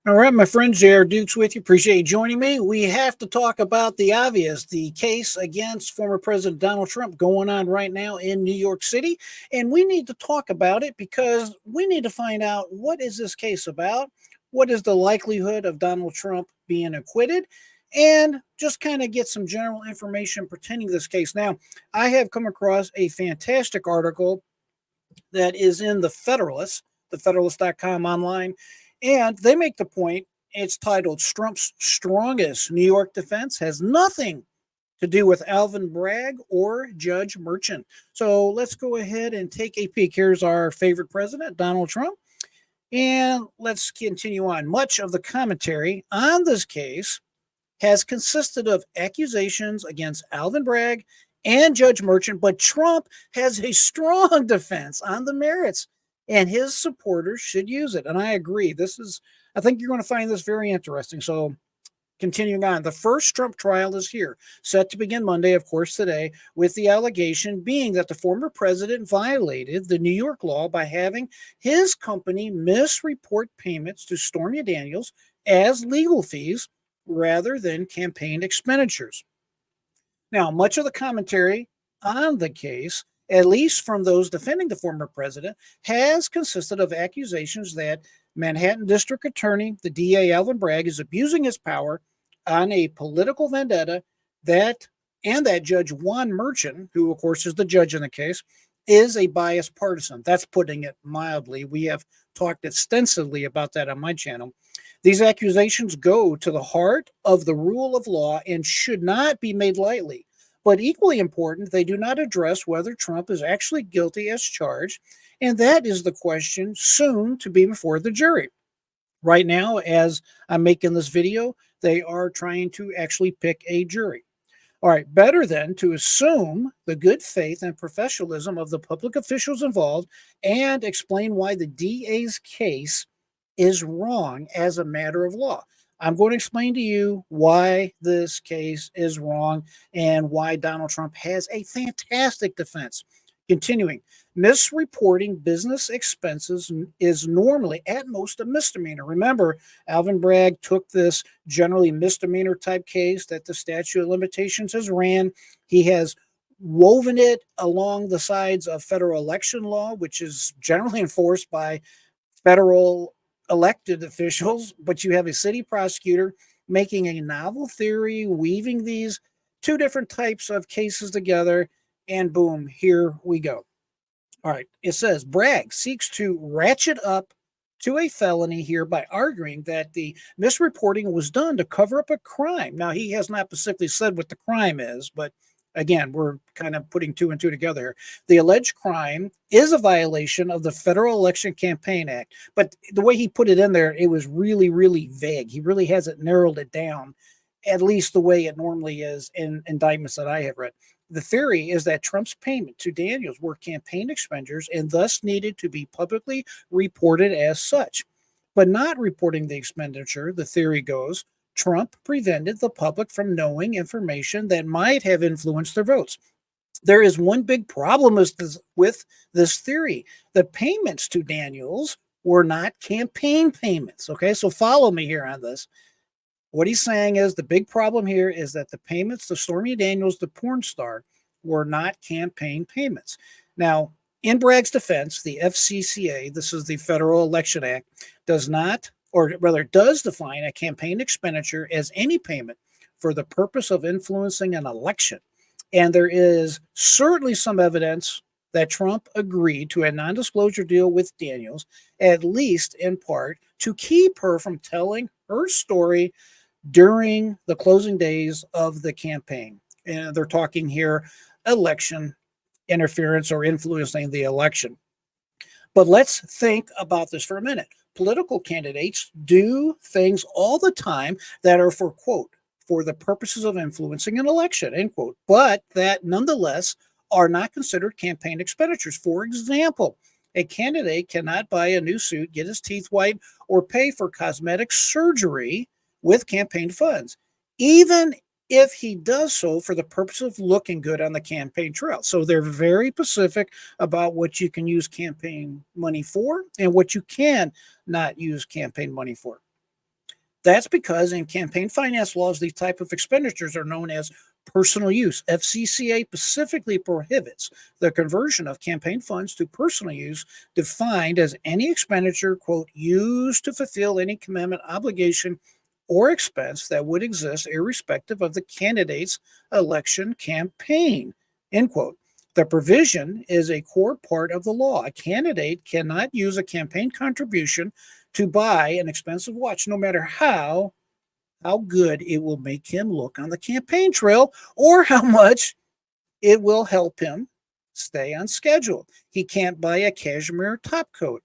All right, my friends, JRDukes with you. Appreciate you joining me. We have to talk about the obvious, the case against former President Donald Trump going on right now in New York City. And we need to talk about it because we need to find out, what is this case about? What is the likelihood of Donald Trump being acquitted? And just kind of get some general information pertaining to this case. Now, I have come across a fantastic article that is in the Federalist, thefederalist.com online, and they make the point. It's titled Trump's Strongest New York Defense Has Nothing to Do with Alvin Bragg or Judge Merchant. So let's go ahead and take a peek. Here's our favorite president, Donald Trump. And let's continue on. Much of the commentary on this case has consisted of accusations against Alvin Bragg and Judge Merchant, but Trump has a strong defense on the merits, and his supporters should use it. And I agree. I think you're going to find this very interesting. So, continuing on, the first Trump trial is here, set to begin Monday, of course, today, with the allegation being that the former president violated the New York law by having his company misreport payments to Stormy Daniels as legal fees rather than campaign expenditures. Now, much of the commentary on the case, at least from those defending the former president, has consisted of accusations that Manhattan District Attorney, the DA Alvin Bragg, is abusing his power on a political vendetta, that Judge Juan Merchant, who of course is the judge in the case, is a biased partisan. That's putting it mildly. We have talked extensively about that on my channel. These accusations go to the heart of the rule of law and should not be made lightly. But equally important, they do not address whether Trump is actually guilty as charged, and that is the question soon to be before the jury. Right now, as I'm making this video, they are trying to actually pick a jury. All right, better then to assume the good faith and professionalism of the public officials involved and explain why the DA's case is wrong as a matter of law. I'm going to explain to you why this case is wrong and why Donald Trump has a fantastic defense. Continuing, misreporting business expenses is normally at most a misdemeanor. Remember, Alvin Bragg took this generally misdemeanor type case that the statute of limitations has ran. He has woven it along the sides of federal election law, which is generally enforced by federal elected officials, but you have a city prosecutor making a novel theory, weaving these two different types of cases together, and boom, here we go. All right, it says Bragg seeks to ratchet up to a felony here by arguing that the misreporting was done to cover up a crime. Now, he has not specifically said what the crime is, but again, we're kind of putting two and two together here. The alleged crime is a violation of the Federal Election Campaign Act. But the way he put it in there, it was really, really vague. He really hasn't narrowed it down, at least the way it normally is in indictments that I have read. The theory is that Trump's payment to Daniels were campaign expenditures and thus needed to be publicly reported as such. But not reporting the expenditure, the theory goes, Trump prevented the public from knowing information that might have influenced their votes. There is one big problem with this theory. The payments to Daniels were not campaign payments. Okay, so follow me here on this. What he's saying is the big problem here is that the payments to Stormy Daniels, the porn star, were not campaign payments. Now, in Bragg's defense, the FCCA, this is the Federal Election Act, does not, or rather does define a campaign expenditure as any payment for the purpose of influencing an election. And there is certainly some evidence that Trump agreed to a non-disclosure deal with Daniels, at least in part, to keep her from telling her story during the closing days of the campaign. And they're talking here election interference or influencing the election. But let's think about this for a minute. Political candidates do things all the time that are for, quote, for the purposes of influencing an election, end quote, but that nonetheless are not considered campaign expenditures. For example, a candidate cannot buy a new suit, get his teeth white, or pay for cosmetic surgery with campaign funds, even if he does so for the purpose of looking good on the campaign trail. So they're very specific about what you can use campaign money for and what you can not use campaign money for. That's because in campaign finance laws, these type of expenditures are known as personal use. FCCA specifically prohibits the conversion of campaign funds to personal use, defined as any expenditure, quote, used to fulfill any commitment, obligation, or expense that would exist irrespective of the candidate's election campaign, end quote. The provision is a core part of the law. A candidate cannot use a campaign contribution to buy an expensive watch, no matter how good it will make him look on the campaign trail or how much it will help him stay on schedule. He can't buy a cashmere top coat,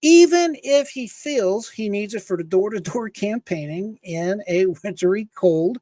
even if he feels he needs it for the door-to-door campaigning in the wintry cold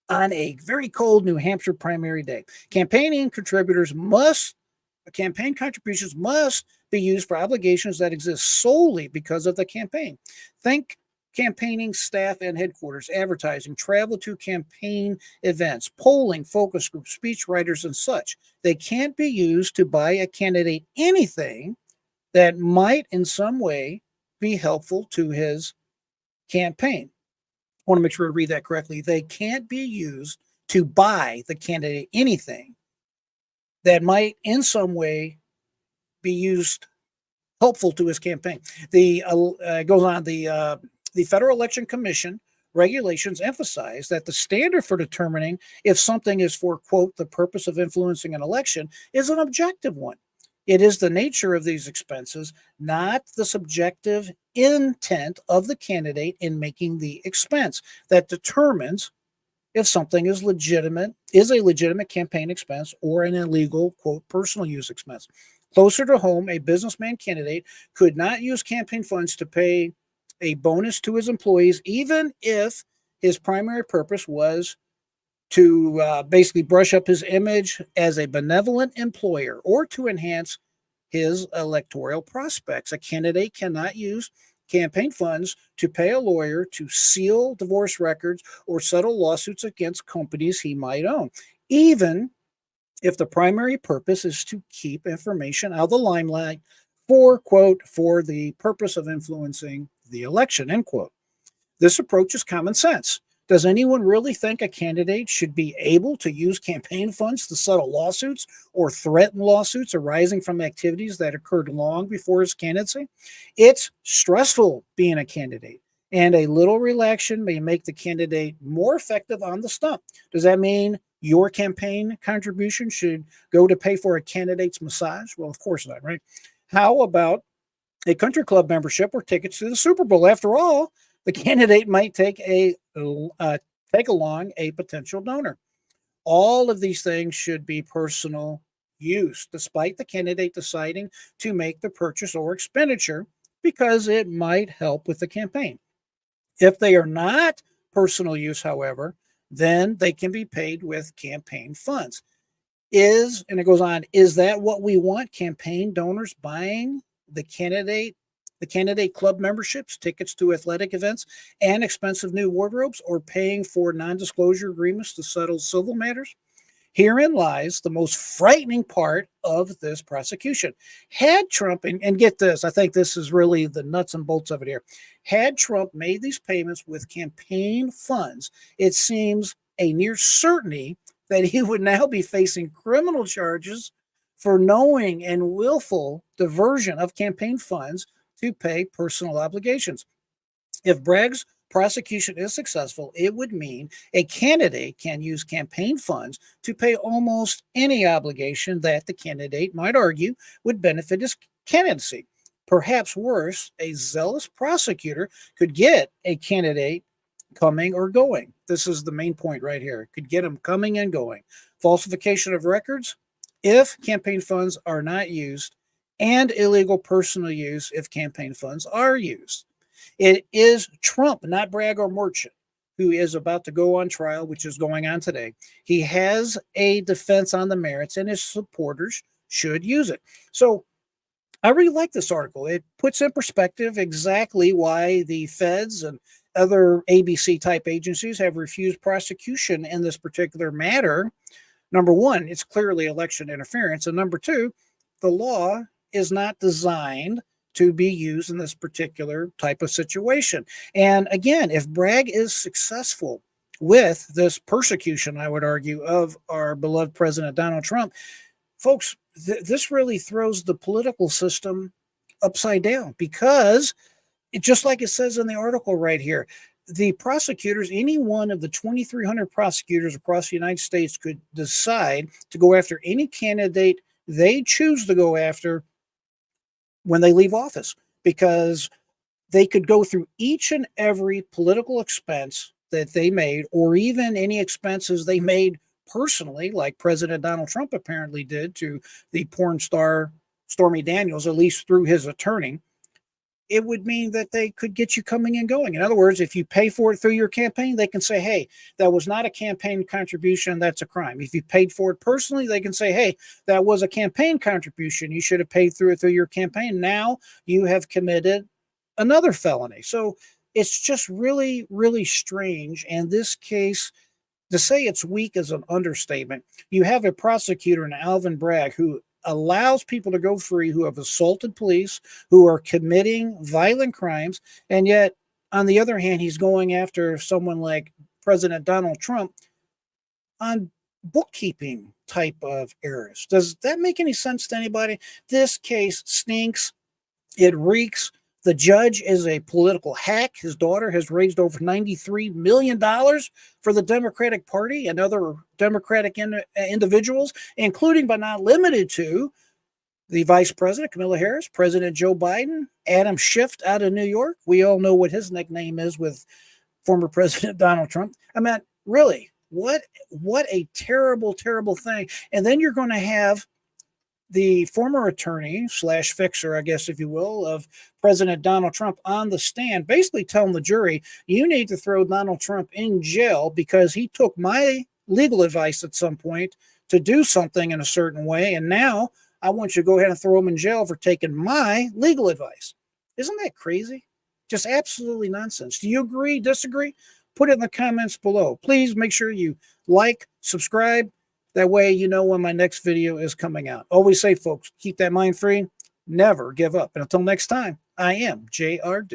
on a very cold New Hampshire primary day. Campaign contributions must be used for obligations that exist solely because of the campaign. Think campaigning staff and headquarters, advertising, travel to campaign events, polling, focus groups, speech writers, and such. They can't be used to buy a candidate anything that might in some way be helpful to his campaign. I want to make sure I read that correctly. They can't be used to buy the candidate anything that might in some way be used helpful to his campaign. Goes on, the Federal Election Commission regulations emphasize that the standard for determining if something is for, quote, the purpose of influencing an election is an objective one. It is the nature of these expenses, not the subjective intent of the candidate in making the expense, that determines if something is a legitimate campaign expense or an illegal, quote, personal use expense. Closer to home, a businessman candidate could not use campaign funds to pay a bonus to his employees, even if his primary purpose was to basically brush up his image as a benevolent employer or to enhance his electoral prospects. A candidate cannot use campaign funds to pay a lawyer to seal divorce records or settle lawsuits against companies he might own, even if the primary purpose is to keep information out of the limelight for, quote, for the purpose of influencing the election, end quote. This approach is common sense. Does anyone really think a candidate should be able to use campaign funds to settle lawsuits or threaten lawsuits arising from activities that occurred long before his candidacy? It's stressful being a candidate, and a little relaxation may make the candidate more effective on the stump. Does that mean your campaign contribution should go to pay for a candidate's massage? Well, of course not, right? How about a country club membership or tickets to the Super Bowl? After all, the candidate might take along a potential donor. All of these things should be personal use, despite the candidate deciding to make the purchase or expenditure because it might help with the campaign. If they are not personal use, however, then they can be paid with campaign funds. And it goes on, is that what we want? Campaign donors buying the candidate club memberships, tickets to athletic events, and expensive new wardrobes, or paying for non-disclosure agreements to settle civil matters? Herein lies the most frightening part of this prosecution. Had Trump, and get this, I think this is really the nuts and bolts of it here. Had Trump made these payments with campaign funds, it seems a near certainty that he would now be facing criminal charges for knowing and willful diversion of campaign funds to pay personal obligations. If Bragg's prosecution is successful, it would mean a candidate can use campaign funds to pay almost any obligation that the candidate might argue would benefit his candidacy. Perhaps worse, a zealous prosecutor could get a candidate coming or going. This is the main point right here. Could get them coming and going. Falsification of records if campaign funds are not used, and illegal personal use if campaign funds are used. It is Trump, not Bragg or Merchant, who is about to go on trial, which is going on today. He has a defense on the merits, and his supporters should use it. So I really like this article. It puts in perspective exactly why the feds and other ABC type agencies have refused prosecution in this particular matter. Number one, it's clearly election interference. And number two, the law is not designed to be used in this particular type of situation. And again, if Bragg is successful with this persecution, I would argue, of our beloved President Donald Trump, folks, this really throws the political system upside down, because just like it says in the article right here, the prosecutors, any one of the 2,300 prosecutors across the United States, could decide to go after any candidate they choose to go after when they leave office, because they could go through each and every political expense that they made, or even any expenses they made personally, like President Donald Trump apparently did to the porn star Stormy Daniels, at least through his attorney. It would mean that they could get you coming and going. In other words, if you pay for it through your campaign, they can say, hey, that was not a campaign contribution. That's a crime. If you paid for it personally, they can say, hey, that was a campaign contribution. You should have paid through it through your campaign. Now you have committed another felony. So it's just really, really strange. And this case, to say it's weak is an understatement. You have a prosecutor in Alvin Bragg who allows people to go free who have assaulted police, who are committing violent crimes, and yet, on the other hand, he's going after someone like President Donald Trump on bookkeeping type of errors. Does that make any sense to anybody? This case stinks. It reeks. The judge is a political hack. His daughter has raised over $93 million for the Democratic Party and other Democratic individuals, including but not limited to the Vice President, Kamala Harris, President Joe Biden, Adam Schiff out of New York. We all know what his nickname is with former President Donald Trump. I mean, really, what a terrible, terrible thing. And then you're going to have the former attorney slash fixer, I guess, if you will, of President Donald Trump on the stand, basically telling the jury, you need to throw Donald Trump in jail because he took my legal advice at some point to do something in a certain way. And now I want you to go ahead and throw him in jail for taking my legal advice. Isn't that crazy? Just absolutely nonsense. Do you agree, disagree? Put it in the comments below. Please make sure you like, subscribe. That way you know when my next video is coming out. Always say, folks, keep that mind free. Never give up. And until next time, I am JR Duke.